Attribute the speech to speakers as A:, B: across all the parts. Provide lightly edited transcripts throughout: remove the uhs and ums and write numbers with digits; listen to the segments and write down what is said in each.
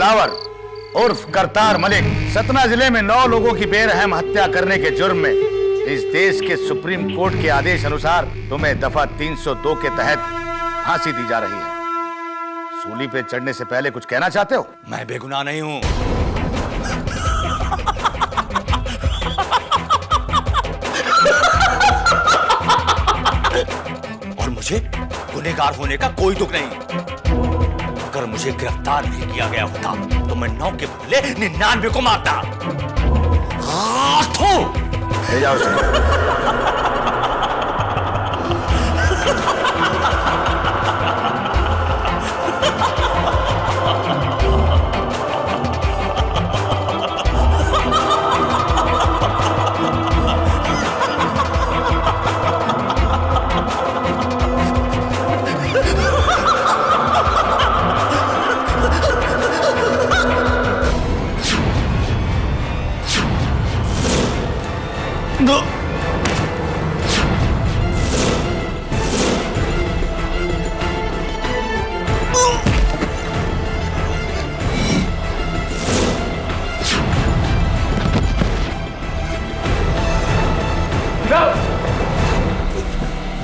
A: दिलावर उर्फ करतार मलिक सतना जिले में 9 लोगों की बेरहम हत्या करने के जुर्म में इस देश के सुप्रीम कोर्ट के आदेश अनुसार तुम्हें दफा 302 के तहत फांसी दी जा रही है। सूली पे चढ़ने से पहले कुछ कहना चाहते हो?
B: मैं बेगुनाह नहीं हूं। और मुझे गुनहगार होने का कोई दुख नहीं। अगर मुझे गिरफ्तार नहीं किया गया होता तो मैं 9 के बदले 99 को मारता।
A: ले जाओ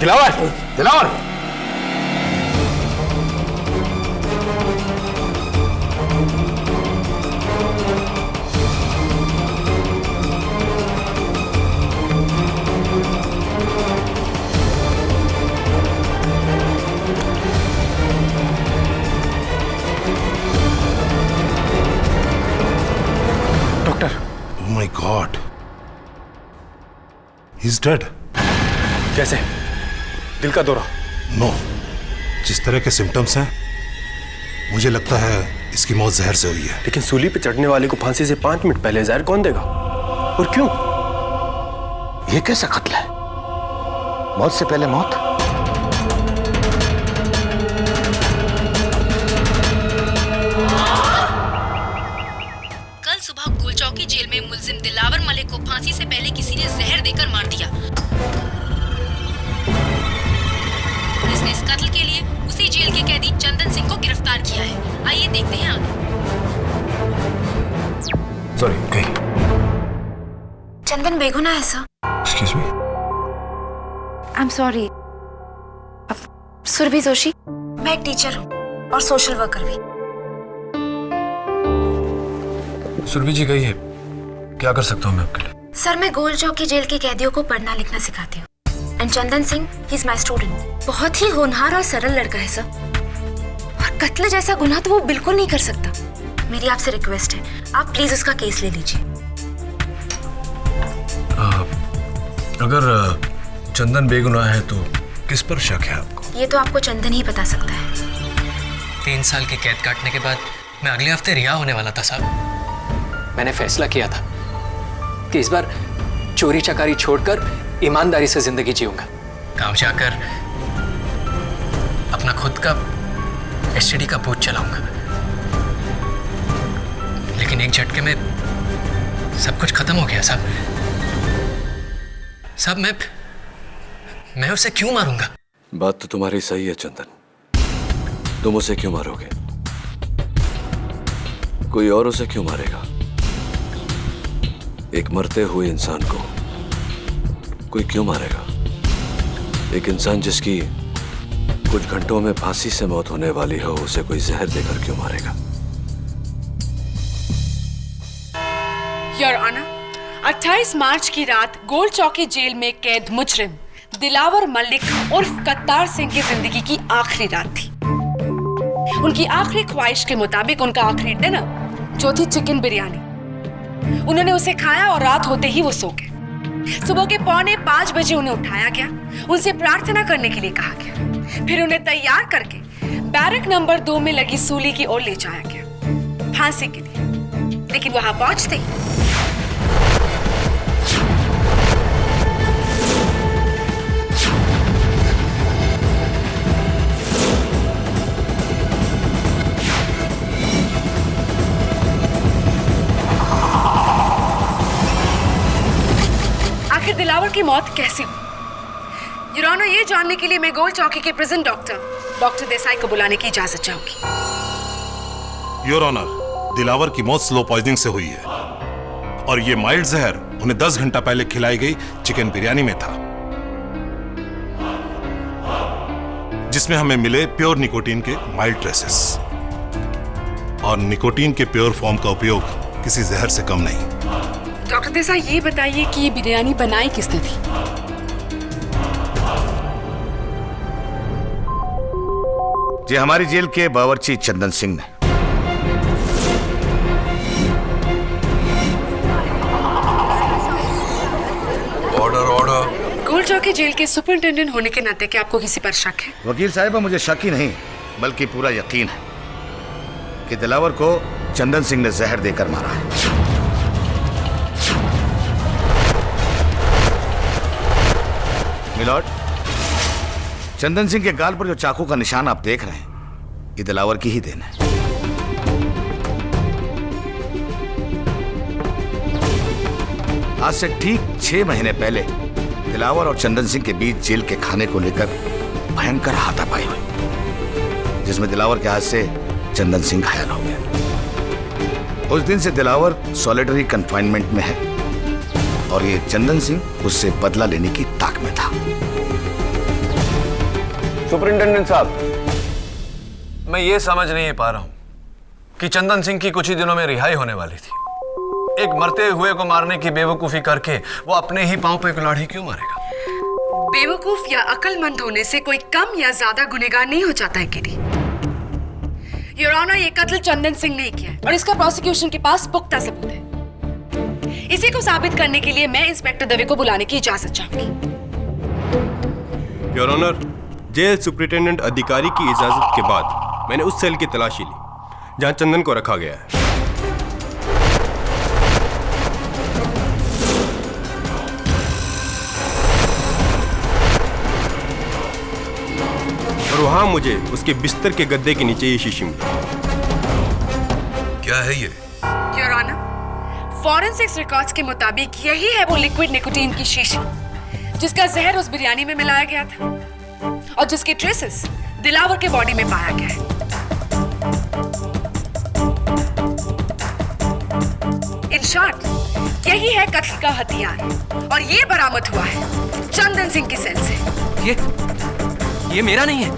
B: Dilawar, Dilawar.
C: Doctor,
D: Oh my God, he's dead.
C: कैसे? दिल का दौरा?
D: नो, जिस तरह के सिम्टम्स हैं मुझे लगता है इसकी मौत जहर से हुई है।
C: लेकिन सूली पे चढ़ने वाले को फांसी से 5 मिनट पहले जहर कौन देगा और क्यों?
A: ये कैसा कत्ल है? मौत से पहले मौत?
E: कल सुबह गोलचौकी जेल में मुलजिम दिलावर मलिक को फांसी से पहले किसी ने जहर देकर मार दिया। पुलिस ने इस कत्ल के लिए उसी जेल के कैदी चंदन सिंह को गिरफ्तार किया है। आइए देखते हैं आगे।
C: सॉरी, कहीं
F: चंदन बेगुनाह है sir.
C: Excuse me.
F: I am sorry. Surabhi Joshi, मैं एक टीचर हूँ और सोशल वर्कर भी।
C: सुरभि जी गई है, क्या कर सकता हूँ मैं आपके लिए?
F: सर, मैं गोल चौकी जेल के कैदियों को पढ़ना लिखना सिखाती हूँ। And Chandan Singh, he is my student. बहुत ही होनहार और सरल लड़का है सर, और कत्ल जैसा गुनाह तो वो बिल्कुल नहीं कर सकता। मेरी आपसे रिक्वेस्ट है, आप प्लीज उसका केस ले लीजिए।
C: अगर चंदन बेगुनाह है तो किस पर शक है आपको?
F: ये तो आपको चंदन ही बता सकता है।
G: 3 साल की कैद काटने के बाद मैं अगले हफ्ते रिहा होने वाला था साहब। मैंने फैसला किया था कि इस बार चोरी चकारी छोड़कर ईमानदारी से जिंदगी जीऊंगा। गांव जाकर अपना खुद का एसटीडी का बूथ चलाऊंगा। लेकिन एक झटके में सब कुछ खत्म हो गया साहब। साहब, मैं उसे क्यों मारूंगा?
H: बात तो तुम्हारी सही है चंदन, तुम उसे क्यों मारोगे? कोई और उसे क्यों मारेगा? एक मरते हुए इंसान को कोई क्यों मारेगा? एक इंसान जिसकी कुछ घंटों में फांसी से मौत होने वाली हो, उसे कोई जहर देकर क्यों मारेगा?
I: योर ऑनर, 28 मार्च की रात गोल चौकी जेल में कैद मुजरिम दिलावर मलिक उर्फ करतार सिंह की जिंदगी की आखिरी रात थी। उनकी आखिरी ख्वाहिश के मुताबिक उनका आखिरी डिनर जो थी चिकन बिरयानी, उन्होंने उसे खाया और रात होते ही वो सो गए। सुबह के 4:45 बजे उन्हें उठाया गया, उनसे प्रार्थना करने के लिए कहा गया। फिर उन्हें तैयार करके बैरक नंबर 2 में लगी सूली की ओर ले जाया गया फांसी के लिए। लेकिन वहां पहुंचते ही आखिर दिलावर की मौत कैसे हुई? योर ऑनर, ये जानने के लिए मैं गोल चौकी के प्रिजन डॉक्टर देसाई को बुलाने की इजाजत चाहूंगी।
D: योर ऑनर, दिलावर की मौत स्लो पॉइजनिंग से हुई है और ये माइल्ड जहर उन्हें 10 घंटा पहले खिलाई गई चिकन बिरयानी में था, जिसमें हमें मिले प्योर निकोटीन के माइल्ड ट्रेसेस। और निकोटीन के प्योर फॉर्म का उपयोग किसी जहर से कम नहीं।
I: डॉक्टर देसाई, ये बताइए कि ये बिरयानी बनाई किसने थी?
A: जी हमारी जेल के बावर्ची चंदन सिंह ने।
C: Order order.
I: गोल चौकी जेल के सुपरिंटेंडेंट होने के नाते क्या आपको किसी पर शक है?
A: वकील साहिबा, मुझे शक ही नहीं बल्कि पूरा यकीन है कि दिलावर को चंदन सिंह ने जहर देकर मारा है। मिलॉर्ड, चंदन सिंह के गाल पर जो चाकू का निशान आप देख रहे हैं, ये दिलावर की ही देन है। आज से ठीक 6 महीने पहले दिलावर और चंदन सिंह के बीच जेल के खाने को लेकर भयंकर हाथापाई हुई, जिसमें दिलावर के हाथ से चंदन सिंह घायल हो गया। उस दिन से दिलावर सॉलिटरी कंफाइनमेंट में है और ये चंदन सिंह उससे बदला लेने की ताक में था।
C: सुपरिंटेंडेंट साहब, मैं ये समझ नहीं पा रहा हूं कि चंदन सिंह की कुछ ही दिनों में रिहाई होने वाली थी। एक मरते हुए को मारने की बेवकूफी करके वो अपने ही पांव पे कुल्हाड़ी क्यों मारेगा?
I: बेवकूफ या अक्लमंद होने से कोई कम या ज्यादा गुनहगार नहीं हो जाता है केडी। योर ऑनर, ये कत्ल चंदन सिंह ने किया है और इसका प्रोसिक्यूशन के पास पुख्ता सबूत है। इसी को साबित करने के लिए मैं इंस्पेक्टर दवे को बुलाने की इजाजत चाहूंगी।
J: योर ऑनर, जेल सुपरिटेंडेंट अधिकारी की इजाजत के बाद मैंने उस सेल की तलाशी ली जहां चंदन को रखा गया है। और वहां मुझे उसके बिस्तर के गद्दे के नीचे ये शीशी मिली।
C: क्या है ये?
I: योर ऑनर, फॉरेंसिक्स रिकॉर्ड्स के मुताबिक यही है वो लिक्विड निकोटीन की शीशी जिसका जहर उस बिरयानी में मिलाया गया था और जिसके ट्रेसेस दिलावर के बॉडी में पाया गया है। इन शॉर्ट, यही है कत्ल का हथियार और ये बरामद हुआ है चंदन सिंह की सेल से।
G: ये मेरा नहीं है।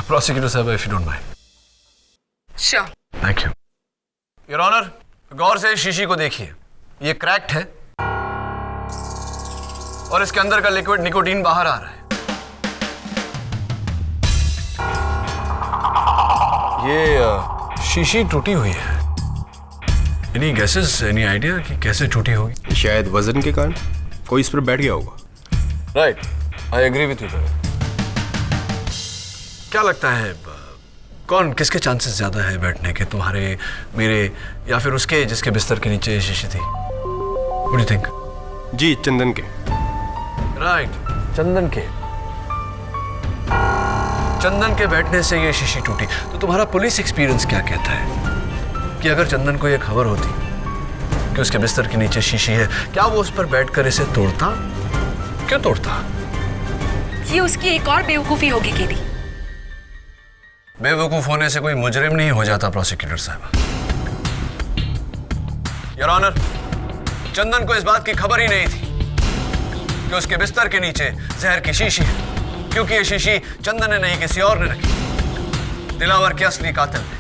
C: प्रोसिक्यूटर साहब, if you don't mind.
I: Sure.
C: Thank you. Your honour, गौर से इस शीशी को देखिए। ये क्रैक्ड है और इसके अंदर का लिक्विड निकोटीन बाहर आ रहा है। ये शीशी टूटी हुई है। एनी गेसेस, एनी आइडिया कि कैसे टूटी होगी?
J: शायद वजन के कारण कोई इस पर बैठ गया होगा।
C: Right, I agree with you. क्या लगता है कौन, किसके चांसेस ज्यादा है बैठने के, तुम्हारे, मेरे या फिर उसके जिसके बिस्तर के नीचे शीशी थी? What do you think?
J: जी, चंदन के।
C: राइट, चंदन के। चंदन के बैठने से ये शीशी टूटी। तो तुम्हारा पुलिस एक्सपीरियंस क्या कहता है कि अगर चंदन को ये खबर होती कि उसके बिस्तर के नीचे शीशी है, क्या वो उस पर बैठकर इसे तोड़ता? क्यों तोड़ता?
I: ये उसकी एक और बेवकूफी होगी केडी।
C: बेवकूफ होने से कोई मुजरिम नहीं हो जाता प्रोसिक्यूटर साहब। योर ऑनर, चंदन को इस बात की खबर ही नहीं थी कि उसके बिस्तर के नीचे जहर की शीशी है, क्योंकि ये शीशी चंदन ने नहीं किसी और ने रखी, दिलावर के असली कातिल ने।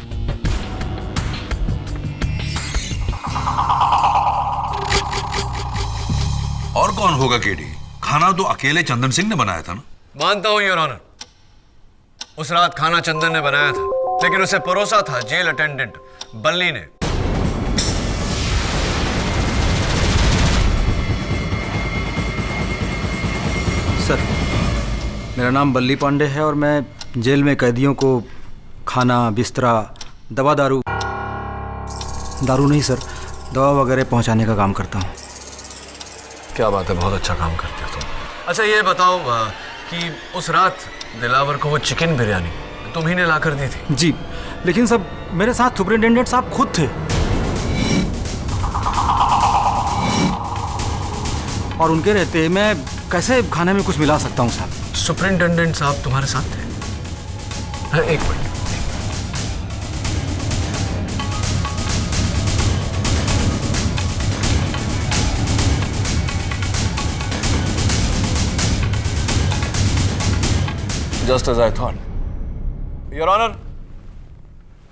K: और कौन होगा केडी? खाना तो अकेले चंदन सिंह ने बनाया था ना?
C: मानता हूं योर ऑनर, उस रात खाना चंदन ने बनाया था, लेकिन उसे परोसा था जेल अटेंडेंट बल्ली ने।
L: सर, मेरा नाम बल्ली पांडे है और मैं जेल में कैदियों को खाना, बिस्तरा, दवा दारू नहीं सर, दवा वगैरह पहुंचाने का काम करता हूं।
C: क्या बात है, बहुत अच्छा काम करते हो तुम। अच्छा ये बताओ कि उस रात दिलावर को वो चिकन बिरयानी तुम ही ने लाकर दी थी?
L: जी, लेकिन सब मेरे साथ सुपरिटेंडेंट साहब खुद थे और उनके रहते मैं कैसे खाने में कुछ मिला सकता हूं साहब?
C: सुपरिटेंडेंट साहब तुम्हारे साथ थे? एक minute. Just as I thought your honour,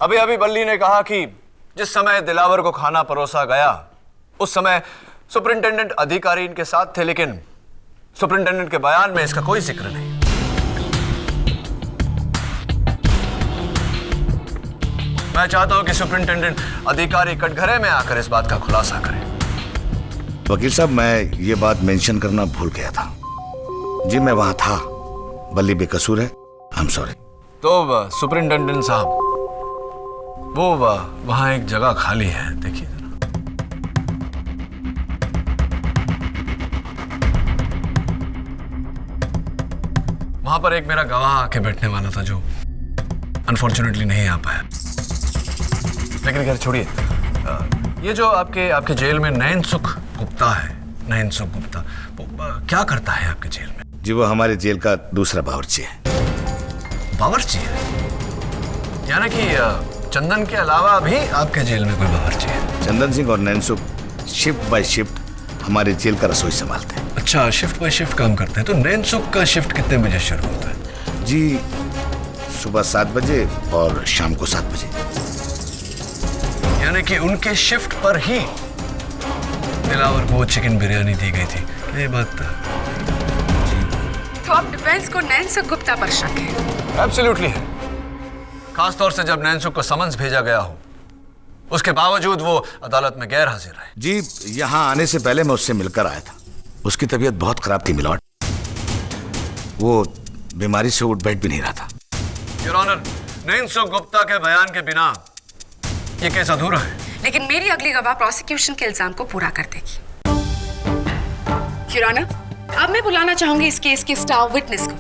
C: अभी अभी बल्ली ने कहा कि जिस समय दिलावर को खाना परोसा गया उस समय सुपरिंटेंडेंट अधिकारी इनके साथ थे, लेकिन सुपरिंटेंडेंट के बयान में इसका कोई जिक्र नहीं। मैं चाहता हूं कि सुपरिंटेंडेंट अधिकारी कटघरे में आकर इस बात का खुलासा करें।
A: वकील साहब, मैं ये बात मेंशन करना भूल गया था। जी मैं वहां था, बल्ली बेकसूर है, आई एम सॉरी।
C: तो सुपरिंटेंडेंट साहब, वो वहां एक जगह खाली है, देखिए जरा। वहां पर एक मेरा गवाह आके बैठने वाला था जो अनफॉर्चुनेटली नहीं आ पाया। लेकिन खैर छोड़िए, ये जो आपके जेल में नैन सुख गुप्ता है, नैन सुख गुप्ता, वो क्या करता है आपके जेल में?
A: जी वो हमारे जेल का दूसरा बावर्ची है।
C: बावर्ची है? यानी कि चंदन के अलावा भी आपके जेल में कोई बावर्ची है?
A: चंदन सिंह और नैनसुख शिफ्ट बाय शिफ्ट हमारे जेल का रसोई संभालते हैं।
C: अच्छा, शिफ्ट बाय शिफ्ट काम करते हैं। तो नैनसुख का शिफ्ट कितने बजे शुरू होता है?
A: जी सुबह 7 बजे और शाम को 7 बजे।
C: यानी कि उनके शिफ्ट पर ही दिलावर को चिकन बिरयानी दी गई थी, ये बात।
I: तो अब डिफेंस को नैनसुख गुप्ता पर शक है?
C: एब्सोल्युटली है, खासतौर से जब नैनसुख को समन्स भेजा गया हो, उसके बावजूद वो अदालत में गैर हाजिर है।
A: जी यहाँ आने से पहले मैं उससे मिलकर आया था। उसकी तबीयत बहुत खराब थी मिलॉर्ड, वो बीमारी से उठ बैठ भी नहीं रहा था।
C: योर ऑनर, नैनसुख गुप्ता के बयान के बिना ये केस अधूरा है।
I: लेकिन मेरी अगली गवाह प्रोसिक्यूशन के इल्जाम को पूरा कर देगी। योर ऑनर, अब मैं बुलाना चाहूंगी इस केस के स्टार विटनेस को,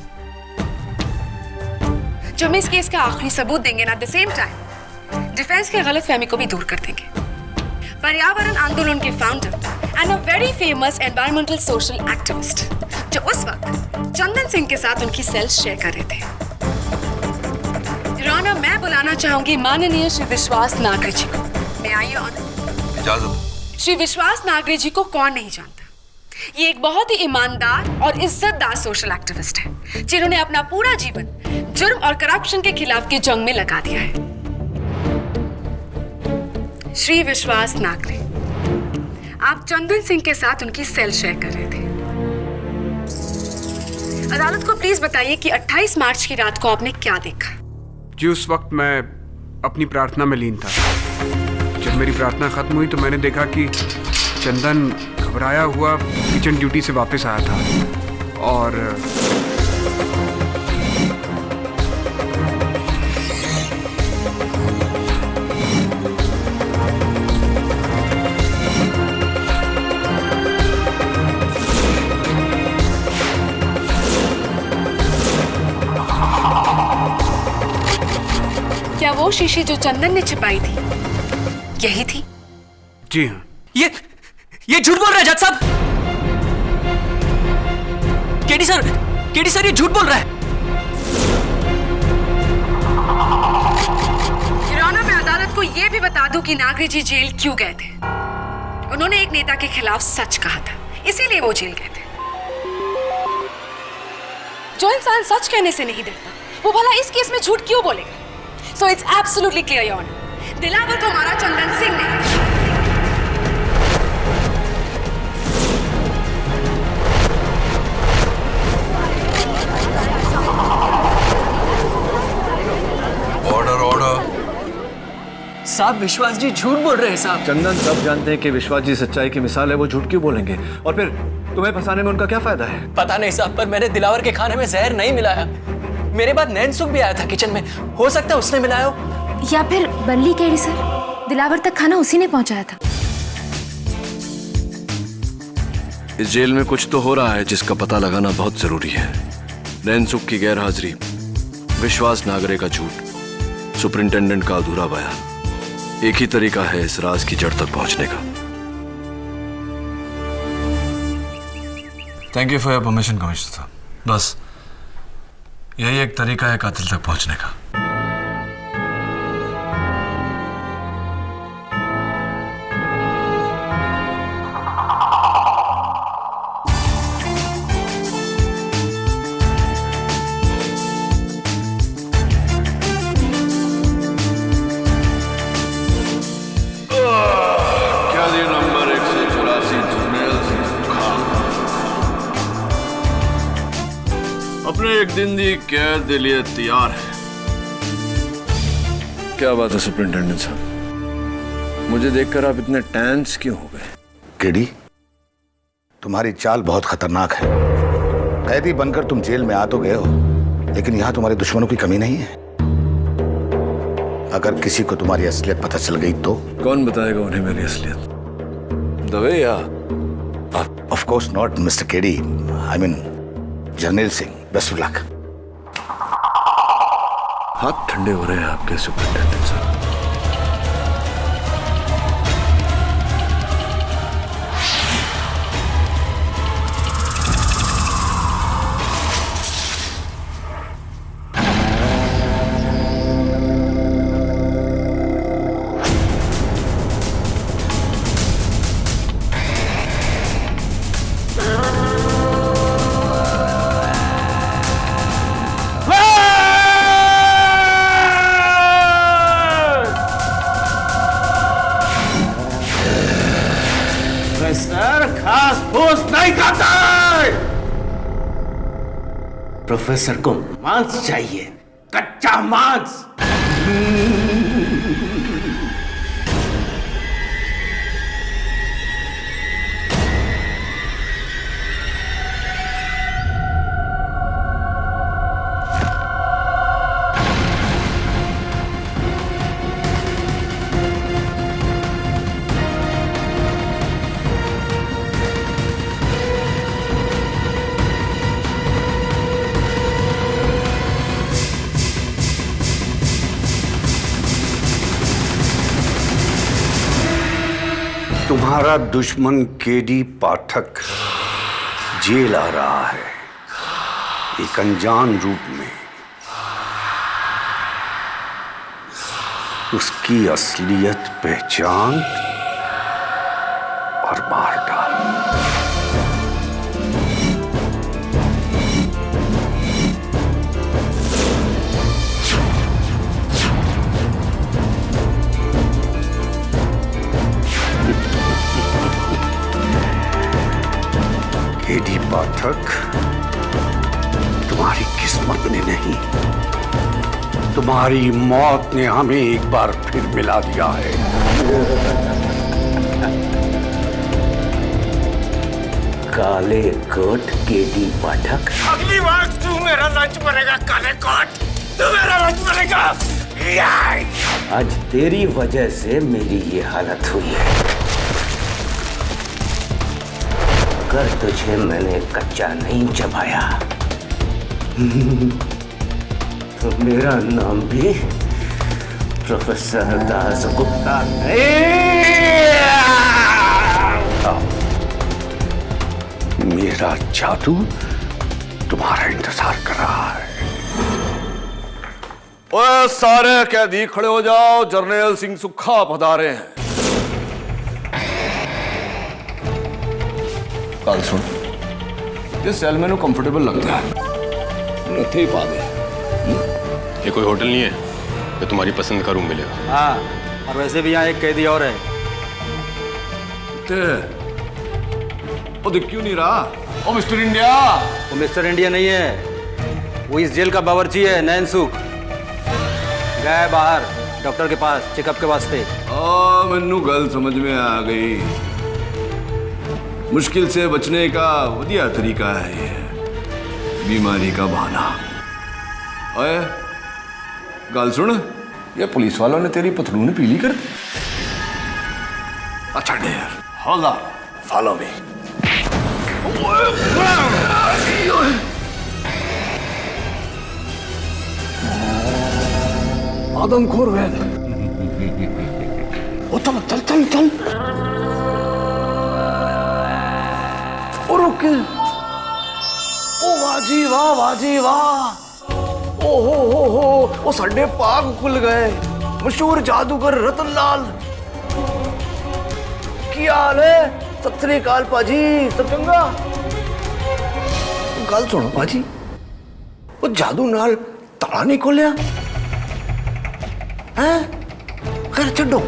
I: जो हमें इस केस का आखिरी सबूत देंगे, at the same time defence के गलतफहमी को भी दूर कर देंगे। पर्यावरण आंदोलन के founder and a very famous environmental social activist, जो उस वक्त चंदन सिंह के साथ उनकी सेल्स शेयर कर रहे थे। योर ऑनर, मैं बुलाना चाहूंगी माननीय श्री विश्वास नागरे जी को। मैं आई ऑनर।
K: इजाजत।
I: श्री विश्वास नागरे जी को कौन नहीं जानता? ये एक बहुत ही ईमानदार और इज्जतदार सोशल एक्टिविस्ट है, जिन्होंने अपना पूरा जीवन जुर्म और करप्शन के खिलाफ की जंग में लगा दिया है। श्री विश्वास नागरे, आप चंदन सिंह के साथ उनकी सेल शेयर कर रहे थे। अदालत को प्लीज बताइए कि 28 मार्च की रात को आपने क्या देखा?
M: जी उस वक्त मैं अपनी प्रार्थना में लीन था। जब मेरी प्रार्थना खत्म हुई तो मैंने देखा कि चंदन घबराया हुआ किचन ड्यूटी से वापस आया था और
I: क्या वो शीशी जो चंदन ने छिपाई थी यही थी?
M: जी हाँ।
G: ये झूठ बोल रहा है जज साहब। केडी सर ये झूठ बोल रहा है।
I: योर ऑनर, मैं अदालत को यह भी बता दूं कि नागरे जी जेल क्यों गए थे। उन्होंने एक नेता के खिलाफ सच कहा था, इसीलिए वो जेल गए थे। जो इंसान सच कहने से नहीं डरता, वो भला इस केस में झूठ क्यों बोलेगा? So it's absolutely clear your honour, Dilawar तो हमारा चंदन सिंह नहीं।
G: साहब, विश्वास जी झूठ बोल रहे हैं साहब।
C: चंदन सब जानते हैं कि विश्वास जी सच्चाई की मिसाल है, वो झूठ क्यों बोलेंगे? और फिर तुम्हें फंसाने में उनका क्या फायदा है?
G: पता नहीं साहब, पर मैंने दिलावर के खाने में जहर नहीं मिलाया। मेरे बाद नैनसुख भी आया था किचन में, हो सकता है उसने मिलाया हो।
F: या फिर बल्ली केडी सर, दिलावर तक खाना उसी ने पहुंचाया था।
H: इस जेल में कुछ तो हो रहा है जिसका पता लगाना बहुत जरूरी है। नैनसुख की गैर हाजिरी, विश्वास नागरे का झूठ, सुपरिंटेंडेंट का अधूरा बयान, एक ही तरीका है इस राज की जड़ तक पहुंचने का।
C: Thank you for your permission commissioner साहब। बस यही एक तरीका है कातिल तक पहुंचने का।
H: एक दिन दी कैद के लिए तैयार है। क्या बात है सुपरिंटेंडेंट साहब, मुझे देखकर आप इतने टेंस क्यों हो गए?
A: केडी, तुम्हारी चाल बहुत खतरनाक है। कैदी बनकर तुम जेल में आ तो गए हो, लेकिन यहां तुम्हारे दुश्मनों की कमी नहीं है। अगर किसी को तुम्हारी असलियत पता चल गई तो?
H: कौन बताएगा उन्हें मेरी असलियत? दवे या?
A: Of course not mister KD, I mean Jarnail Singh. Best of luck.
H: हाथ ठंडे हो रहे हैं आपके सुपरिंटेंडेंट साहब।
N: प्रोफेसर को मांस चाहिए, कच्चा मांस।
O: तुम्हारा दुश्मन केडी पाठक जेल आ रहा है, एक अनजान रूप में। उसकी असलियत पहचान और मार डाल। केडी पाठक, तुम्हारी किस्मत ने नहीं, तुम्हारी मौत ने हमें एक बार फिर मिला दिया है।
N: काले कोट केडी पाठक,
O: अगली बार तू मेरा लंच मरेगा काले कोट, तू मेरा लंच मरेगा।
N: आज तेरी वजह से मेरी ये हालत हुई है। अगर तुझे मैंने कच्चा नहीं चबाया तो मेरा नाम भी प्रोफेसर दास गुप्ता नहीं।
O: मेरा जादू तुम्हारा इंतजार कर रहा है।
H: ओए सारे कैदी खड़े हो जाओ, जर्नैल सिंह सुखा पधारे हैं। कल सुन, ये सेल में कंफर्टेबल लगता है, नथे ही पा दे।
J: ये कोई होटल नहीं है कि तुम्हारी पसंद का रूम मिलेगा।
L: हाँ, और वैसे भी यहाँ एक कैदी और है।
H: वो दिख क्यों नहीं रहा? ओ मिस्टर इंडिया।
L: वो मिस्टर इंडिया नहीं है, वो इस जेल का बावर्ची है, नैन सुख। गया है बाहर डॉक्टर के पास चेकअप के वास्ते।
H: मैनू गल समझ में आ गई। मुश्किल से बचने का वधिया तरीका है ये, बीमारी का बहाना। ओए गल सुन, ये पुलिस वालों ने तेरी पथलून पीली कर दी। अच्छा यार, होल्ड ऑन, फॉलो मी। आदमखोर वैद, ओ चल चल चल चल। ओ रुक, ओ वाजी वाह, वाजी वाह। ओ हो, ओ साडे पाग खुल गए। मशहूर जादूगर रतन लाल, की हाल है? सत श्री अकाल पाजी, सब चंगा? गल सुनो पाजी, वो जादू नाल ताला नहीं खोलिया है? खैर छो।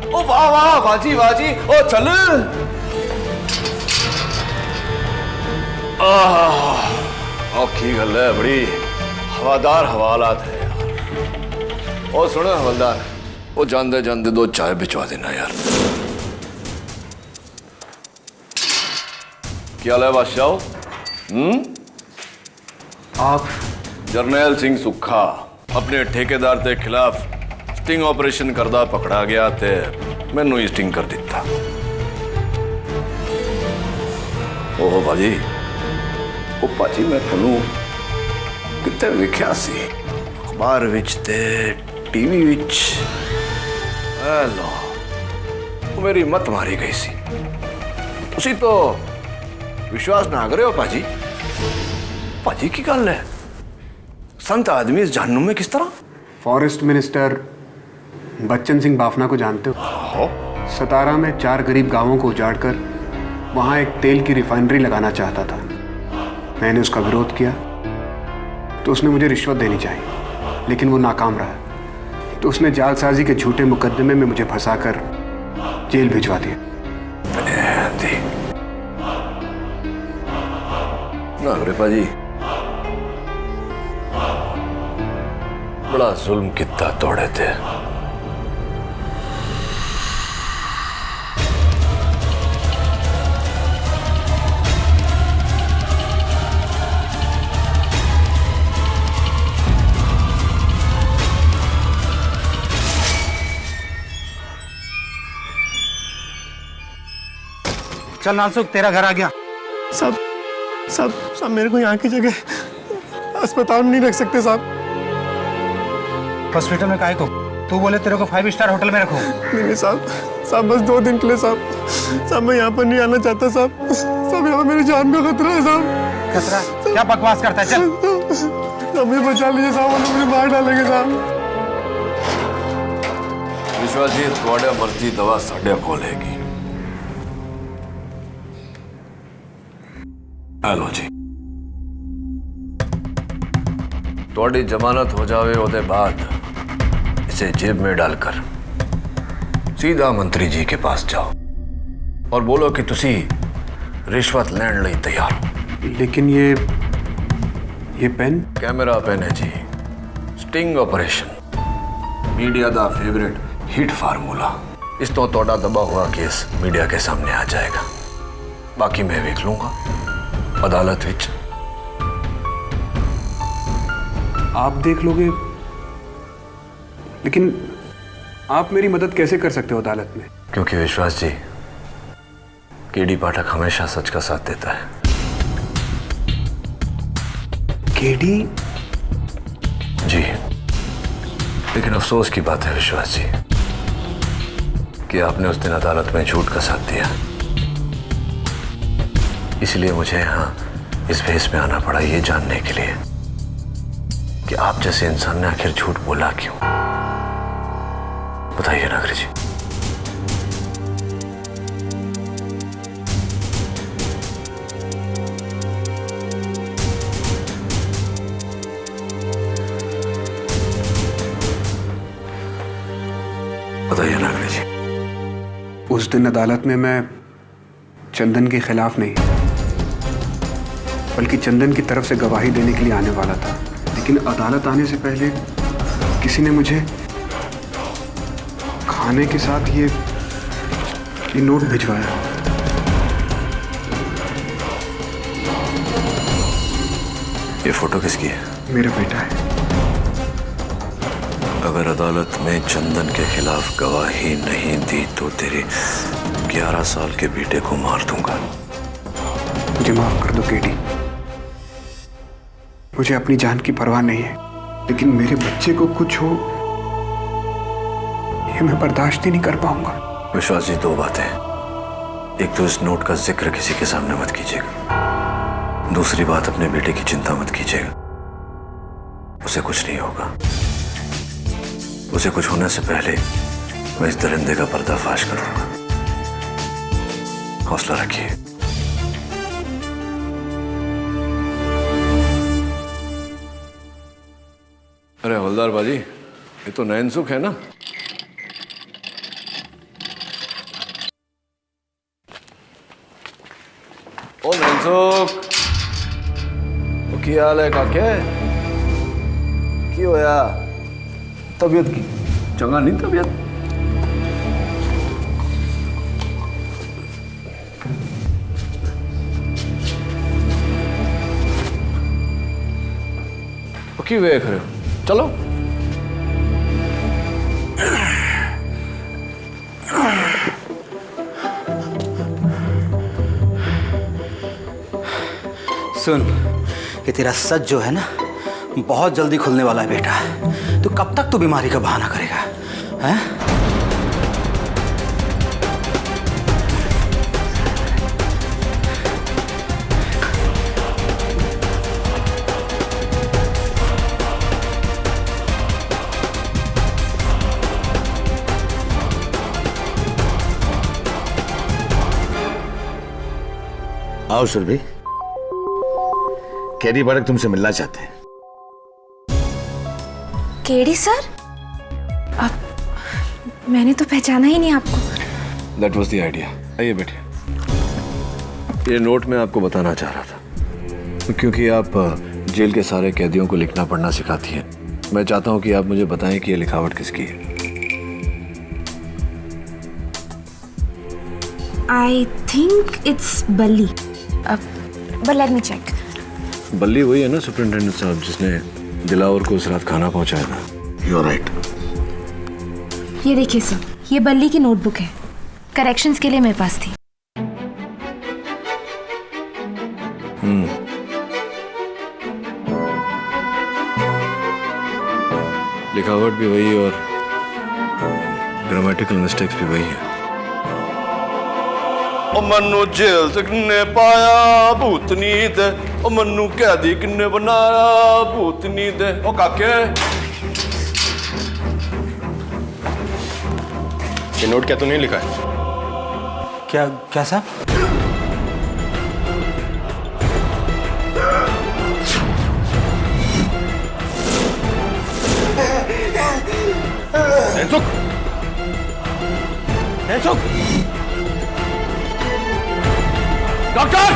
H: ओ वाह वाह, वाजी वाजी, ओ चल। औखी गल है, बड़ी हवादार हवालात है यार। और सुनो हवलदार, वो जानते जानते 2 चाय भिजवा देना यार। क्या हाल है बादशाह?
L: आप
H: जरनैल सिंह सुखा अपने ठेकेदार के खिलाफ स्टिंग ऑपरेशन करदा पकड़ा गया थे, मैनू ही स्टिंग कर दिता। ओह भाजी, ओ भाजी मैं थोनू कितने वेख्या सी, अखबार विच ते टीवी विच। लो वो मेरी मत मारी गई सी। तुसी तो विश्वास ना करे हो भाजी। भाजी की गल है, संत आदमी इस जहन्नुम में किस तरह?
M: फॉरेस्ट मिनिस्टर बच्चन सिंह बाफना को जानते हो? सतारा में 4 गरीब गांवों को उजाड़कर वहां एक तेल की रिफाइनरी लगाना चाहता था। मैंने उसका विरोध किया तो उसने मुझे रिश्वत देनी चाहिए, लेकिन वो नाकाम रहा। तो उसने जालसाजी के झूठे मुकदमे में मुझे फंसाकर जेल भिजवा दिया।
H: पाजी बड़ा जुल्म कितना तोड़े थे।
L: चल नासुक, तेरा घर आ गया।
O: साहब साहब साहब, मेरे को यहाँ की जगह अस्पताल में नहीं रख सकते साहब।
L: हॉस्पिटल में काहे को? तू बोले तेरे को 5 स्टार होटल में रखो।
O: नहीं साहब, साहब बस 2 दिन के लिए साहब। साहब मैं यहाँ पर नहीं आना चाहता साहब। साहब यहाँ मेरी जान का खतरा है साहब।
L: खतरा? क्या बकवास करता है? चल
O: हमें बचा लीजिए साहब, वो मुझे मार डालेंगे साहब।
H: विश्वास जी, थोड़ा मर्जी दवा साढ़े को लेगी। हेलो जी, थोड़ी जमानत हो जावे ओदे बाद इसे जेब में डालकर सीधा मंत्री जी के पास जाओ और बोलो कि तुसी रिश्वत लैंड लई तैयार हो।
M: लेकिन ये पेन?
H: कैमरा पेन है जी। स्टिंग ऑपरेशन, मीडिया दा फेवरेट हिट फार्मूला। इस तो तोड़ा दबा हुआ केस मीडिया के सामने आ जाएगा। बाकी मैं देख लूंगा अदालत विच।
M: आप देख लोगे, लेकिन आप मेरी मदद कैसे कर सकते हो अदालत में?
H: क्योंकि विश्वास जी, केडी पाठक हमेशा सच का साथ देता है।
M: केडी?
H: जी, लेकिन अफसोस की बात है विश्वास जी कि आपने उस दिन अदालत में झूठ का साथ दिया। इसलिए मुझे यहाँ इस भेस में आना पड़ा, ये जानने के लिए कि आप जैसे इंसान ने आखिर झूठ बोला क्यों। बताइए नागरी जी। बताइए नागरी जी।
M: उस दिन अदालत में मैं चंदन के खिलाफ नहीं, बल्कि चंदन की तरफ से गवाही देने के लिए आने वाला था। लेकिन अदालत आने से पहले किसी ने मुझे खाने के साथ ये नोट भिजवाया।
H: ये फोटो किसकी है?
M: मेरा बेटा है।
H: अगर अदालत में चंदन के खिलाफ गवाही नहीं दी तो तेरे 11 साल के बेटे को मार दूंगा।
M: मुझे माफ कर दो केडी, मुझे अपनी जान की परवाह नहीं है, लेकिन मेरे बच्चे को कुछ हो ये मैं बर्दाश्त ही नहीं कर पाऊंगा।
H: विश्वास जी, 2 बातें। एक तो इस नोट का जिक्र किसी के सामने मत कीजिएगा। दूसरी बात, अपने बेटे की चिंता मत कीजिएगा, उसे कुछ नहीं होगा। उसे कुछ होने से पहले मैं इस दरिंदे का पर्दाफाश करूंगा। हौसला रखिए। अरे हवलदार बाजी, ये तो नैन सुख है ना? ओ नैन सुख, वो की हाल है काके? की होया? तबीयत की चंगा नहीं तबीयत? वो की देख रहे हो? चलो।
L: सुन, ये तेरा सच जो है ना बहुत जल्दी खुलने वाला है बेटा। तो कब तक तू बीमारी का बहाना करेगा? हैं?
A: आओ सुरभि, केडी बड़क तुमसे मिलना चाहते हैं।
F: KD sir? अब मैंने तो पहचाना ही नहीं आपको।
H: That was the idea. आइए बैठिए। ये नोट मैं आपको बताना चाह रहा था, क्योंकि आप जेल के सारे कैदियों को लिखना पढ़ना सिखाती हैं। मैं चाहता हूं कि आप मुझे बताएं कि ये लिखावट किसकी है।
F: I think it's Balli. But let me check.
H: Balli वही है ना सुपरिटेंडेंट साहब जिसने दिलावर को उस रात खाना पहुंचाया था?
A: You are right.
F: ये देखिए सर, ये बल्ली की नोटबुक है। करेक्शंस के लिए मेरे पास थी।
H: लिखावट भी वही और ग्रामेटिकल मिस्टेक्स भी वही है।
C: ओ मनु जेल से किन्ने पाया भूतनी दे, ओ मनु कैदी किन्ने बनाया भूतनी दे। ओ काके,
J: ये नोट क्या तूने लिखा है?
L: क्या साहब?
C: डॉक्टर!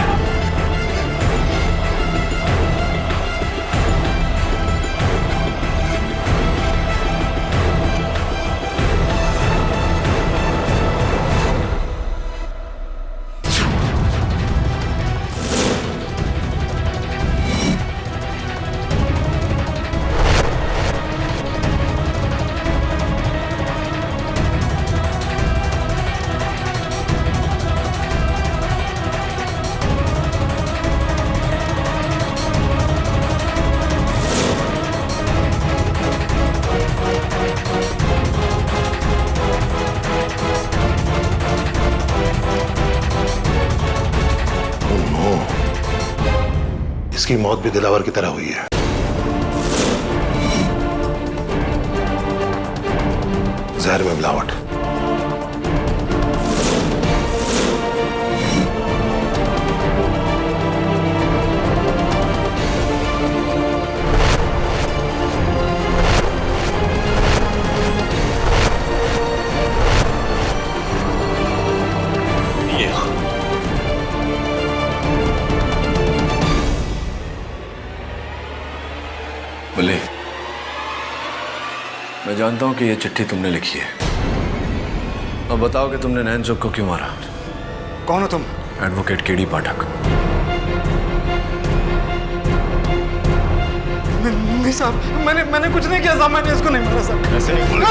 D: इसकी मौत भी दिलावर की तरह हुई है। जहर में मिलावट।
H: बोले, मैं जानता हूं कि ये चिट्ठी तुमने लिखी है। अब बताओ कि तुमने नैन सुख को क्यों मारा?
O: कौन हो तुम?
H: एडवोकेट केडी पाठक।
O: नहीं साहब, मैंने कुछ नहीं किया साहब। मैंने इसको नहीं मारा साहब। ऐसे नहीं बोलो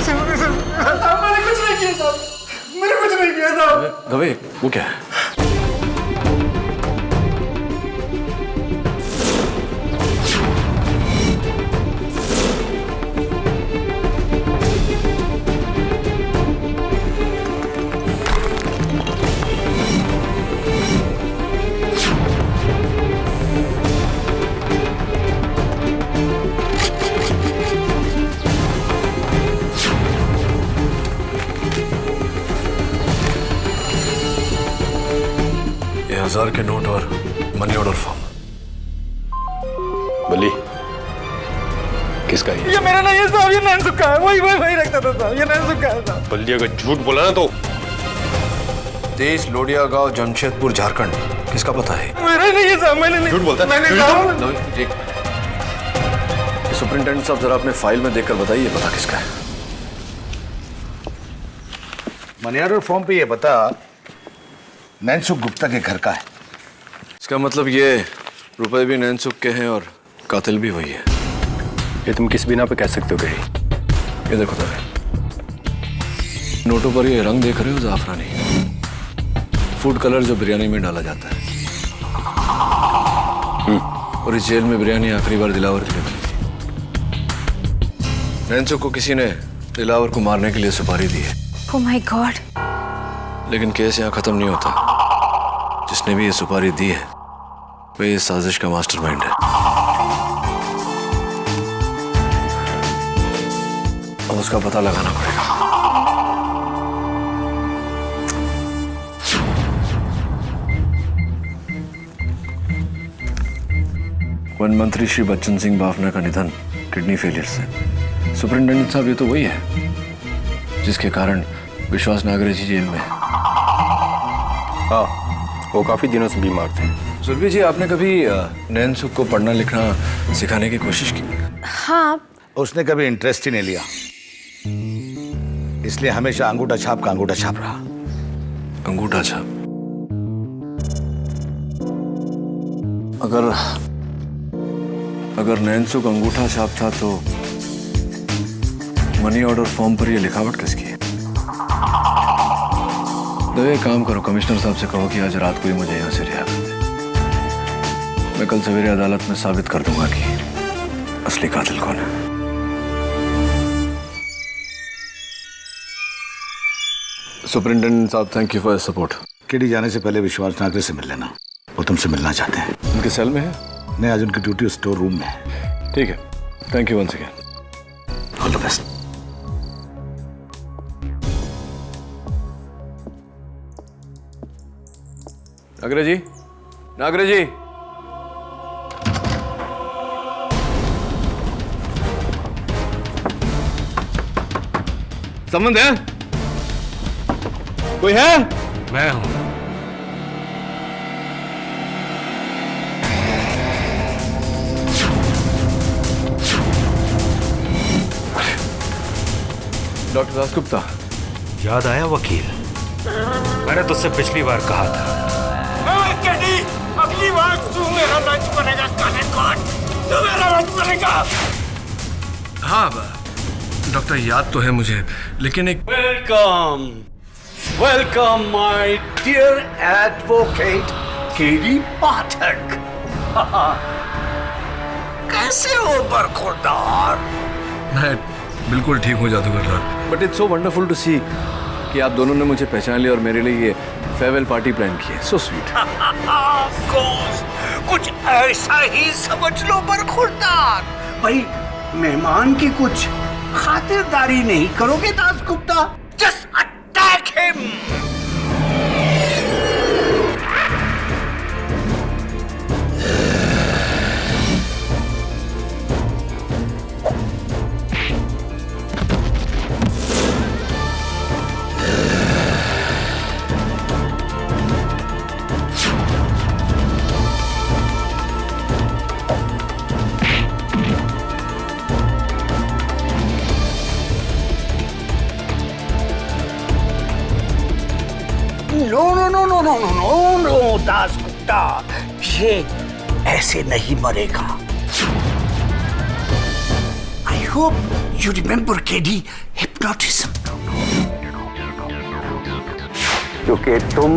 O: साहब, मैंने कुछ नहीं किया साहब। मैंने कुछ नहीं किया साहब।
H: गवे, वो क्या है? ये 1000 के नोट और मनी ऑर्डर फॉर्म।
J: बल्ली, किसका है?
O: ये मेरा नहीं है साहब, ये नैन सुख का है। वही रखता था साहब, ये नैन सुख का है साहब।
J: बल्ली अगर झूठ बोला ना तो
H: तेईस लोडिया गांव, जमशेदपुर, झारखंड के
C: किसका पता है?
O: मेरा नहीं है साहब, मैंने नहीं।
C: झूठ बोलता है?
O: मैंने
C: झूठ
O: कहा
C: बोल- नवीन, एक सुपरिंटेंडेंट साहब जरा अपने फाइल में देखकर बताइए पता किसका है।
A: मनी ऑर्डर फॉर्म पे ये पता नैनसुख गुप्ता के घर का है।
H: इसका मतलब ये रुपए भी नैनसुख के हैं और कातिल भी वही है।
J: ये तुम किस बिना पे कह सकते हो गेडी?
H: ये देखो तो नोटों पर ये रंग देख रहे हो, जाफरानी फूड कलर जो बिरयानी में डाला जाता है। और इस जेल में बिरयानी आखिरी बार दिलावर के लिए बनी थी। नैनसुख को किसी ने दिलावर को मारने के लिए सुपारी दी है।
F: Oh my God!
H: लेकिन केस यहाँ खत्म नहीं होता। जिसने भी ये सुपारी दी है वह इस साजिश का मास्टरमाइंड है। अब उसका पता लगाना पड़ेगा। वन मंत्री श्री बच्चन सिंह बाफना का निधन किडनी फेलियर से। सुपरिंटेंडेंट साहब, ये तो वही है जिसके कारण विश्वास नागरे जी जेल में।
J: हाँ, वो काफी दिनों से बीमार थे।
H: सुरभि जी, आपने कभी नैनसुख को पढ़ना लिखना सिखाने की कोशिश की?
F: हाँ,
A: उसने कभी इंटरेस्ट ही नहीं लिया, इसलिए हमेशा अंगूठा छाप का अंगूठा छाप रहा।
H: अंगूठा छाप? अगर नैनसुख अंगूठा छाप था तो मनी ऑर्डर फॉर्म पर यह लिखावट किसकी है? तो एक काम करो, कमिश्नर साहब से कहो कि आज रात को ही मुझे यहां से रिहा कर दे। मैं कल सवेरे अदालत में साबित कर दूंगा कि असली कातिल कौन है। सुपरिंटेंडेंट साहब, thank you for your support.
A: KD जाने से पहले विश्वास नागरे से मिल लेना, वो तुमसे मिलना चाहते हैं।
H: उनके सेल में है?
A: नहीं, आज उनकी ड्यूटी स्टोर रूम में है।
H: ठीक है, thank you once again.
A: All the best.
C: Nagre ji, Nagare जी, संबंध है? कोई है?
J: मैं हूं।
H: डॉक्टर दासगुप्ता।
N: याद आया वकील? मैंने तुझसे पिछली बार कहा था।
O: अगली बार तू मेरा लंच बनेगा, काले कौन? तू मेरा लंच बनेगा।
C: हाँ डॉक्टर, याद तो है मुझे, लेकिन एक
N: welcome, welcome my dear advocate KD Pathak. कैसे हो बरखुरदार?
C: मैं बिल्कुल ठीक हो Jadugar Lal.
H: But it's so wonderful to see कि आप दोनों ने मुझे पहचान लिया और मेरे लिए ये फेयरवेल पार्टी प्लान की है। So sweet.
N: कुछ ऐसा ही समझ लो बरखुरदार। भाई, मेहमान की कुछ खातिरदारी नहीं करोगे Dasgupta? Just attack him. No Dasgupta, ये ऐसे नहीं मरेगा। I hope you remember KD hypnotism. क्योंकि तुम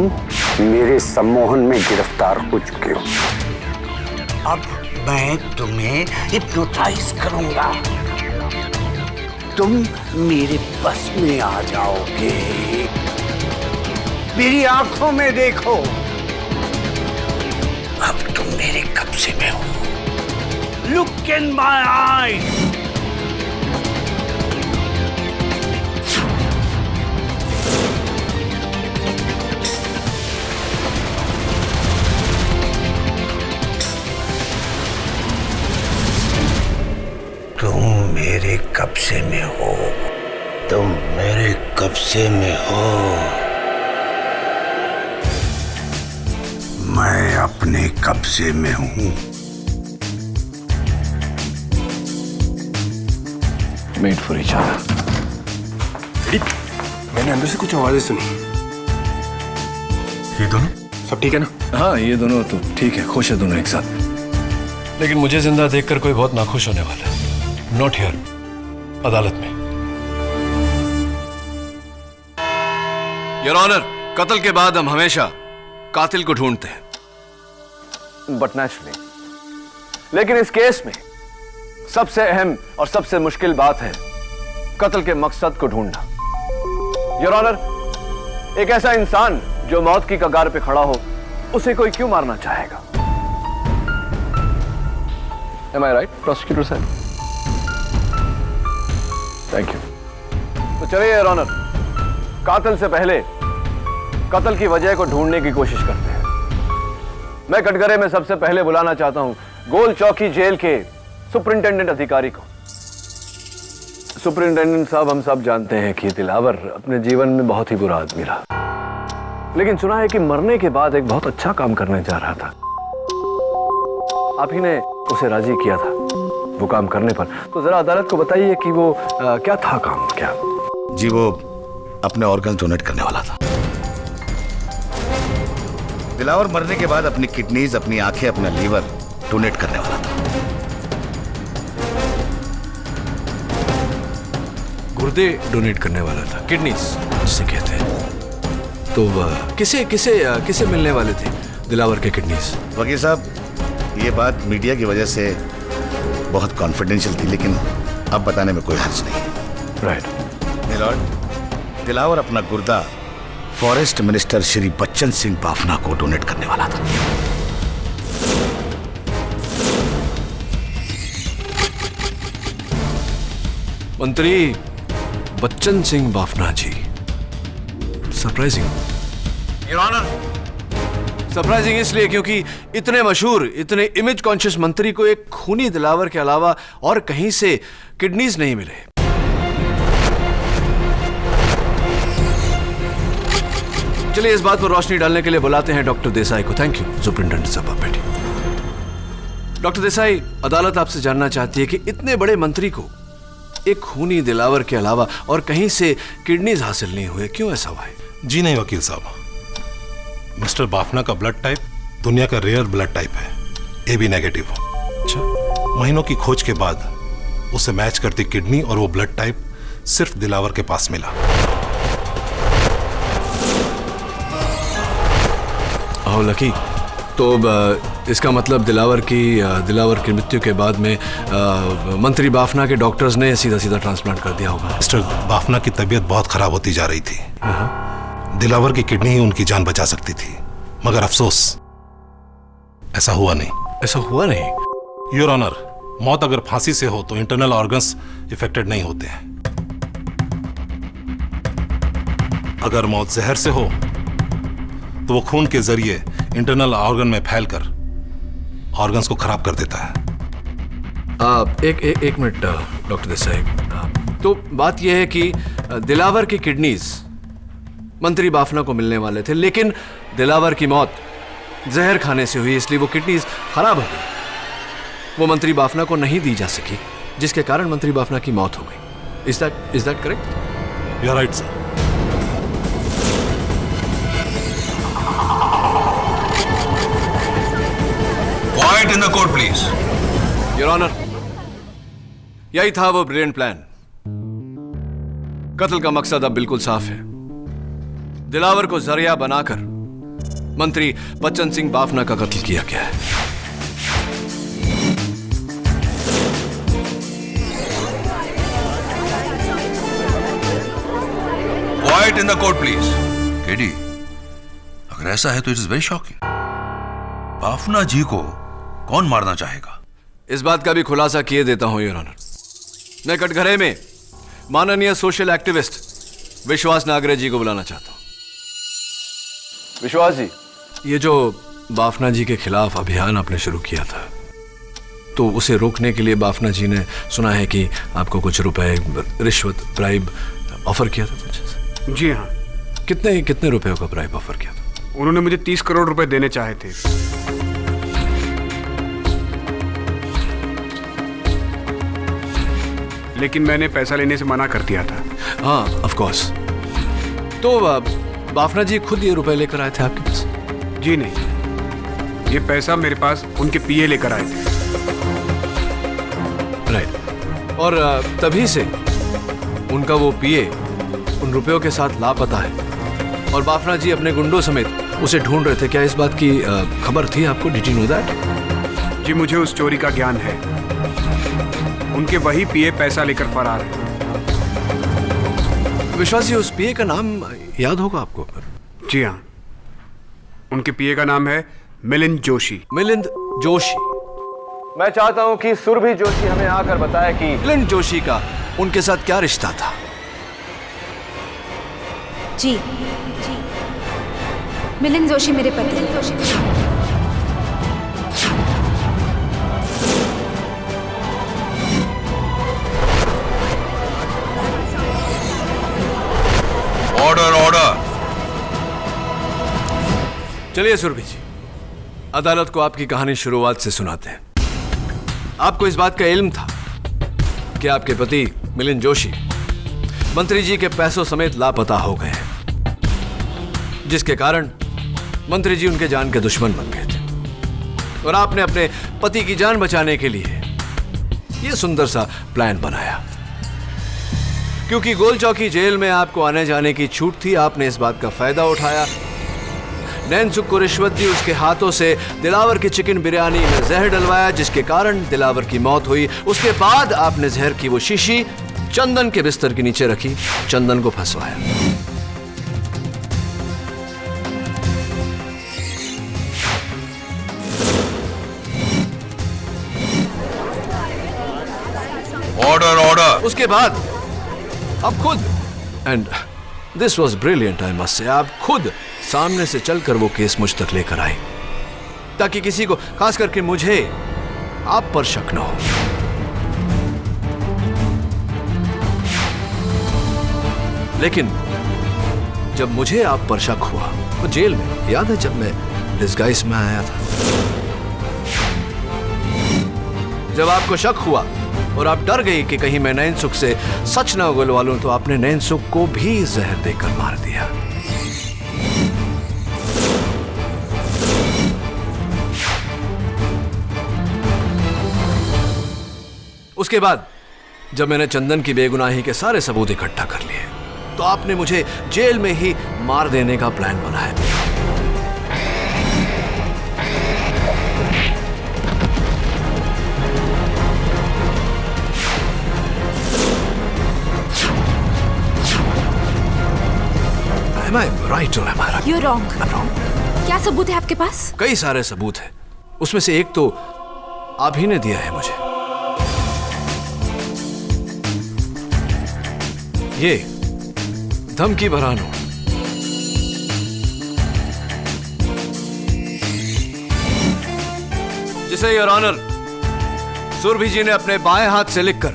N: मेरे सम्मोहन में गिरफ्तार हो चुके हो। अब मैं तुम्हें हिप्नोटाइज करूंगा, तुम मेरे बस में आ जाओगे। मेरी आंखों में देखो, अब तुम मेरे कब्जे में हो। Look in my eyes. तुम मेरे कब्जे में हो, तुम मेरे कब्जे में हो। मैं अपने कब्जे में हूं।
H: Made for each other.
J: मैंने अंदर से कुछ आवाजें सुनी। ये दोनों सब ठीक है ना?
H: हाँ, ये दोनों तो ठीक है, खुश है दोनों एक साथ।
C: लेकिन मुझे जिंदा देखकर कोई बहुत नाखुश होने वाला है। नॉट हियर, अदालत में। योर ऑनर, कत्ल के बाद हम हमेशा कातिल को ढूंढते हैं,
H: बट नेचुरली। लेकिन इस केस में सबसे अहम और सबसे मुश्किल बात है कत्ल के मकसद को ढूंढना। योर ऑनर, एक ऐसा इंसान जो मौत की कगार पे खड़ा हो, उसे कोई क्यों मारना चाहेगा? Am I right, prosecutor साहब? Thank you. तो चलिए योर ऑनर, कातिल से पहले कत्ल की वजह को ढूंढने की कोशिश करते हैं। मैं कटघरे में सबसे पहले बुलाना चाहता हूं गोल चौकी जेल के सुपरिंटेंडेंट अधिकारी को। सुपरिंटेंडेंट साहब, हम सब जानते हैं कि दिलावर अपने जीवन में बहुत ही बुरा आदमी रहा, लेकिन सुना है कि मरने के बाद एक बहुत अच्छा काम करने जा रहा था। आप ही ने उसे राजी किया था वो काम करने पर, तो जरा अदालत को बताइए कि वो क्या था काम? क्या
A: जी, वो अपने ऑर्गन डोनेट करने वाला था। दिलावर मरने के बाद अपनी किडनीज, अपनी आंखें, अपना लीवर डोनेट करने वाला था।
C: गुर्दे डोनेट करने वाला था, किडनीज जिसे कहते हैं। तो किसे किसे किसे मिलने वाले थे दिलावर के किडनीज?
A: वकील साहब, ये बात मीडिया की वजह से बहुत कॉन्फिडेंशियल थी, लेकिन अब बताने में कोई हर्ज नहीं।
H: राइट
A: मिलॉर्ड, दिलावर अपना गुर्दा फॉरेस्ट मिनिस्टर श्री बच्चन सिंह बाफना को डोनेट करने वाला था।
C: मंत्री बच्चन सिंह बाफना जी, सरप्राइजिंग। योर ऑनर, सरप्राइजिंग इसलिए क्योंकि इतने मशहूर, इतने इमेज कॉन्शियस मंत्री को एक खूनी दिलावर के अलावा और कहीं से किडनीज नहीं मिले। चलिए इस बात पर रोशनी डालने के लिए बुलाते हैं डॉक्टर देसाई को। थैंक यू सुपरिंटेंडेंट साहब, आप बैठिए। डॉक्टर देसाई, अदालत आपसे जानना चाहती है कि इतने बड़े मंत्री को एक खूनी दिलावर के अलावा और कहीं से किडनीज हासिल नहीं हुए, क्यों ऐसा हुआ है?
D: जी नहीं वकील साहब, मिस्टर बाफना का ब्लड टाइप दुनिया का रेयर ब्लड टाइप है, AB नेगेटिव। अच्छा। महीनों की खोज के बाद उसे मैच करती किडनी और वो ब्लड टाइप सिर्फ दिलावर के पास मिला।
C: How lucky. तो इसका मतलब दिलावर की मृत्यु के बाद में मंत्री बाफना के डॉक्टर्स ने सीधा सीधा ट्रांसप्लांट कर दिया होगा।
D: मिस्टर बाफना की तबीयत बहुत खराब होती जा रही थी। दिलावर की किडनी ही उनकी जान बचा सकती थी, मगर अफसोस ऐसा हुआ नहीं।
C: ऐसा हुआ नहीं?
D: योर ऑनर, मौत अगर फांसी से हो तो इंटरनल ऑर्गन्स इफेक्टेड नहीं होते हैं। अगर मौत जहर से हो तो वो खून के जरिए इंटरनल ऑर्गन में फैलकर ऑर्गन्स को खराब कर देता है।
C: एक मिनट डॉक्टर देसाई, तो बात यह है कि दिलावर की किडनीज मंत्री बाफना को मिलने वाले थे, लेकिन दिलावर की मौत जहर खाने से हुई, इसलिए वो किडनीज खराब हो गई। वो मंत्री बाफना को नहीं दी जा सकी, जिसके कारण मंत्री बाफना की मौत हो गई। Is that correct?
D: You are right sir.
K: Quiet in the court, please.
C: Your honour, यही था वो ब्रिलियंट प्लान। कत्ल का मकसद अब बिल्कुल साफ है। दिलावर को जरिया बनाकर मंत्री बच्चन सिंह बाफना का कत्ल किया गया है।
K: Quiet in the court, please. KD, अगर ऐसा है तो it is very shocking. Bafna ji को कौन मारना चाहेगा?
C: इस बात का भी खुलासा किए देता हूं योर ऑनर। मैं कटघरे में माननीय सोशल एक्टिविस्ट विश्वास नागरे जी को बुलाना चाहता हूं।
H: विश्वास जी,
C: ये जो बाफना जी के खिलाफ अभियान आपने शुरू किया था, तो उसे रोकने के लिए बाफना जी ने सुना है कि आपको कुछ रुपए, रिश्वत, ब्राइब ऑफर किया था मुझे।
M: जी हाँ।
C: कितने रुपए का ब्राइब ऑफर किया था?
M: उन्होंने मुझे 30 करोड़ रुपए देने चाहे थे। लेकिन मैंने पैसा लेने से मना कर दिया था।
C: हाँ, ऑफ कोर्स। तो बाफना जी खुद ये रुपए लेकर आए थे आपके पास?
M: जी नहीं, ये पैसा मेरे पास उनके पीए लेकर आए थे।
C: राइट। और तभी से उनका वो पीए उन रुपयों के साथ लापता है और बाफना जी अपने गुंडों समेत उसे ढूंढ रहे थे। क्या इस बात की खबर थी आपको? Did you know that?
M: जी, मुझे उस चोरी का ज्ञान है। उनके वही पीए पैसा लेकर फरार है।
C: विश्वास जी, उस पीए का नाम याद होगा आपको?
M: जी हाँ, उनके पीए का नाम है मिलिंद जोशी।
C: मिलिंद जोशी। मैं चाहता हूं कि सुरभि जोशी हमें आकर बताए कि मिलिंद जोशी का उनके साथ क्या रिश्ता था।
F: जी, मिलिंद जोशी मेरे पति।
K: Order order.
C: चलिए सुरभि जी, अदालत को आपकी कहानी शुरुआत से सुनाते हैं। आपको इस बात का इल्म था कि आपके पति मिलिंद जोशी मंत्री जी के पैसों समेत लापता हो गए हैं, जिसके कारण मंत्री जी उनके जान के दुश्मन बन गए थे और आपने अपने पति की जान बचाने के लिए यह सुंदर सा प्लान बनाया। क्योंकि गोल चौकी जेल में आपको आने जाने की छूट थी, आपने इस बात का फायदा उठाया। नैनसुख को रिश्वत दी, उसके हाथों से दिलावर की चिकन बिरयानी में जहर डलवाया, जिसके कारण दिलावर की मौत हुई। उसके बाद आपने जहर की वो शीशी चंदन के बिस्तर के नीचे रखी, चंदन को फंसवाया।
K: Order order.
C: उसके बाद आप खुद, and this was brilliant I must say, आप खुद सामने से चलकर वो केस मुझ तक लेकर आए ताकि किसी को, खास करके मुझे, आप पर शक न हो। लेकिन जब मुझे आप पर शक हुआ तो जेल में, याद है जब मैं डिस्गाइज में आया था, जब आपको शक हुआ और आप डर गई कि कहीं मैं नैनसुख से सच ना उगलवा लूं, तो आपने नैनसुख को भी जहर देकर मार दिया। उसके बाद जब मैंने चंदन की बेगुनाही के सारे सबूत इकट्ठा कर लिए, तो आपने मुझे जेल में ही मार देने का प्लान बनाया। Am I right or am I right?
F: You're wrong.
C: I'm wrong.
F: क्या सबूत है आपके पास?
C: कई सारे सबूत हैं, उसमें से एक तो आप ही ने दिया है मुझे। ये धमकी भरा नोट। जिसे योर ऑनर सुरभि जी ने अपने बाएं हाथ से लिखकर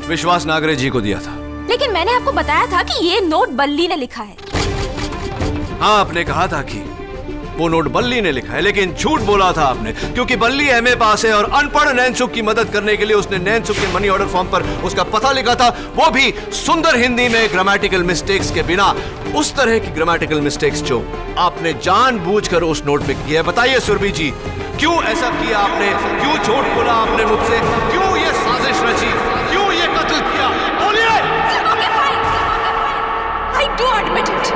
C: विश्वास नागरे जी को दिया था।
F: लेकिन मैंने आपको बताया था कि ये नोट बल्ली ने लिखा है।
C: हाँ, आपने कहा था कि वो नोट बल्ली ने लिखा है, लेकिन झूठ बोला था आपने, क्योंकि बल्ली एमए पास है और अनपढ़ नैनसुख की मदद करने के लिए उसने नैनसुख के मनी ऑर्डर फॉर्म पर उसका पता लिखा था, वो भी सुंदर हिंदी में ग्रामेटिकल मिस्टेक्स के बिना। उस तरह की ग्रामेटिकल मिस्टेक्स जो आपने जानबूझकर उस नोट में की है। बताइए सुरभि जी, क्यों ऐसा किया आपने? क्यों झूठ बोला आपने मुझसे? क्यों ये साजिश रची? क्यों ये कत्ल किया? बोलिए।
F: I do admit it.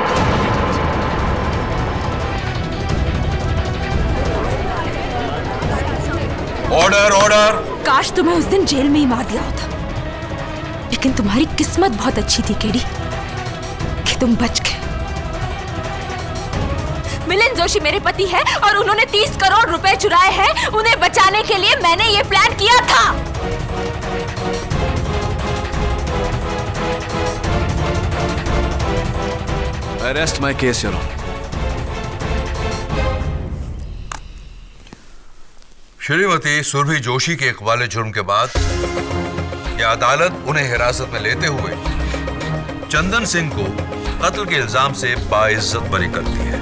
K: Order order.
F: काश तुम्हें उस दिन जेल में ही मार दिया होता, लेकिन तुम्हारी किस्मत बहुत अच्छी थी केडी कि तुम बच गए। मिलिंद जोशी मेरे पति है और उन्होंने 30 करोड़ रुपए चुराए हैं। उन्हें बचाने के लिए मैंने ये प्लान किया था।
C: Arrest my case, Your Honor.
K: Shrimati Surabhi Joshi के इकबाल जुर्म के बाद यह अदालत उन्हें हिरासत में लेते हुए चंदन सिंह को कत्ल के इल्जाम से बाइज्जत बरी करती है।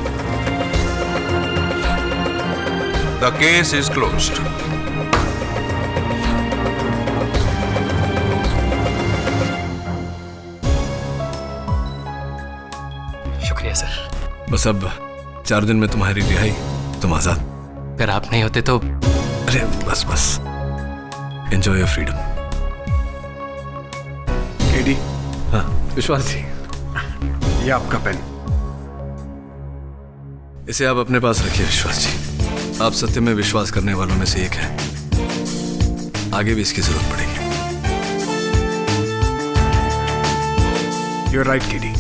K: The case is closed.
H: बस अब 4 दिन में तुम्हारी रिहाई, तुम आजाद।
G: अगर आप नहीं होते तो।
H: अरे बस बस, एंजॉय योर फ्रीडम।
M: केडी।
C: हाँ विश्वास जी,
M: ये आपका पेन।
H: इसे आप अपने पास रखिए विश्वास जी। आप सत्य में विश्वास करने वालों में से एक हैं। आगे भी इसकी जरूरत पड़ेगी।
M: You're right, Kitty.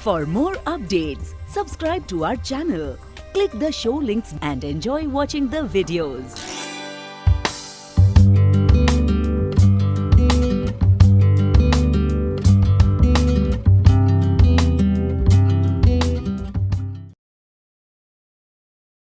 P: For more updates, subscribe to our channel, click the show links and enjoy watching the videos.